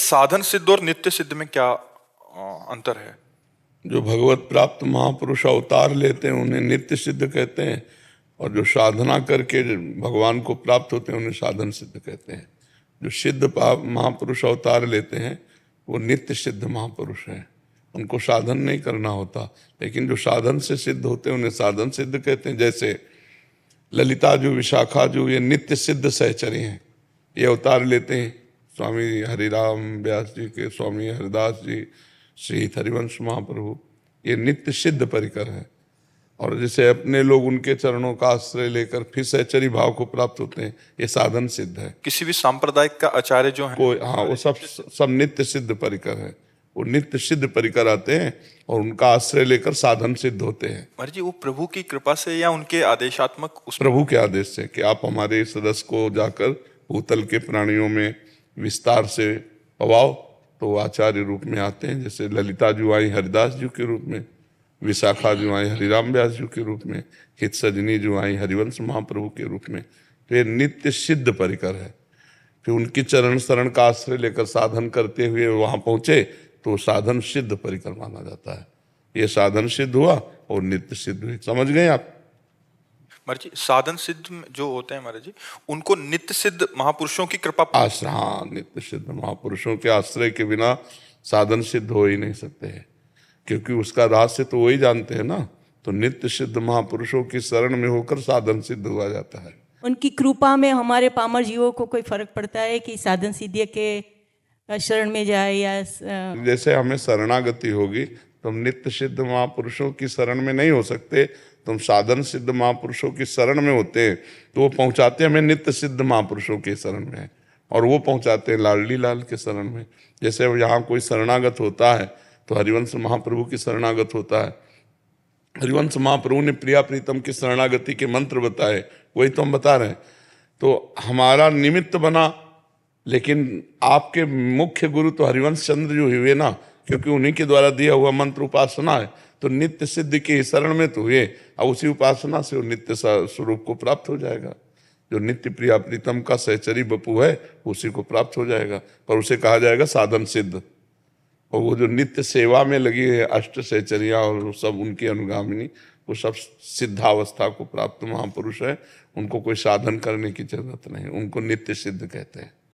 साधन सिद्ध और नित्य सिद्ध में क्या अंतर है? जो भगवत प्राप्त महापुरुष अवतार लेते हैं उन्हें नित्य सिद्ध कहते हैं, और जो साधना करके भगवान को प्राप्त होते हैं उन्हें साधन सिद्ध कहते हैं। जो सिद्ध महापुरुष अवतार लेते हैं वो नित्य सिद्ध महापुरुष हैं, उनको साधन नहीं करना होता। लेकिन जो साधन से सिद्ध होते हैं उन्हें साधन सिद्ध कहते हैं। जैसे ललिता जो, विशाखा जो, ये नित्य सिद्ध सहचरी हैं। ये अवतार लेते हैं स्वामी हरिराम व्यास जी के, स्वामी हरिदास जी, श्री हरिवंश महाप्रभु, ये नित्य सिद्ध परिकर है। और जैसे अपने लोग उनके चरणों का आश्रय लेकर फिर सहचरी भाव को प्राप्त होते हैं, ये साधन सिद्ध है। किसी भी सांप्रदायिक का आचार्य जो है कोई, हाँ, वो सब नित्य सिद्ध परिकर है। वो नित्य सिद्ध परिकर आते हैं और उनका आश्रय लेकर साधन सिद्ध होते हैं। महाराज जी, वो प्रभु की कृपा से या उनके आदेशात्मक प्रभु के आदेश से कि आप हमारे इस रस को जाकर भूतल के प्राणियों में विस्तार से पवाओ, तो आचार्य रूप में आते हैं। जैसे ललिता जी आई हरिदास जी के रूप में, विशाखा जी आई हरिराम व्यास जी के रूप में, हित सजनी जो आई हरिवंश महाप्रभु के रूप में। तो ये नित्य सिद्ध परिकर है। फिर उनकी चरण शरण का आश्रय लेकर साधन करते हुए वहां पहुंचे तो साधन सिद्ध परिकर माना जाता है। ये साधन सिद्ध हुआ और नित्य सिद्ध हुई। समझ गए आप? महाराज जी, साधन सिद्ध जो होते हैं महाराज जी, उनको नित्य सिद्ध महापुरुषों की कृपा आश्रय, हाँ, नित्य सिद्ध महापुरुषों के आश्रय के बिना साधन सिद्ध हो ही नहीं सकते हैं, क्योंकि उसका रहस्य तो वही जानते हैं ना। तो नित्य सिद्ध महापुरुषों की शरण में होकर साधन सिद्ध हुआ जाता है। उनकी कृपा में हमारे पामर जीवों को कोई फर्क पड़ता है कि साधन सिद्धि के शरण में जाए या जैसे हमें शरणागति होगी तो हम नित्य सिद्ध महापुरुषों की शरण में नहीं हो सकते, तुम साधन सिद्ध महापुरुषों की शरण में होते हैं तो वो पहुंचाते हमें नित्य सिद्ध महापुरुषों के शरण में, और वो पहुंचाते हैं लाडली लाल के शरण में। जैसे यहाँ कोई शरणागत होता है तो हरिवंश महाप्रभु की शरणागत होता है। हरिवंश महाप्रभु ने प्रिया प्रीतम की शरणागति के मंत्र बताए, वही तो हम बता रहे हैं। तो हमारा निमित्त बना, लेकिन आपके मुख्य गुरु तो हरिवंश चंद्र जो हुए ना, क्योंकि उन्हीं के द्वारा दिया हुआ मंत्र उपासना है। तो नित्य सिद्ध के शरण में तो हुए, और उसी उपासना से वो नित्य स्वरूप को प्राप्त हो जाएगा। जो नित्य प्रिया प्रीतम का सहचरी बपू है उसी को प्राप्त हो जाएगा, पर उसे कहा जाएगा साधन सिद्ध। और वो जो नित्य सेवा में लगी है अष्ट सहचरियाँ और सब उनकी अनुगामिनी, वो सब सिद्धावस्था को प्राप्त महापुरुष है। उनको कोई साधन करने की जरूरत नहीं, उनको नित्य सिद्ध कहते हैं।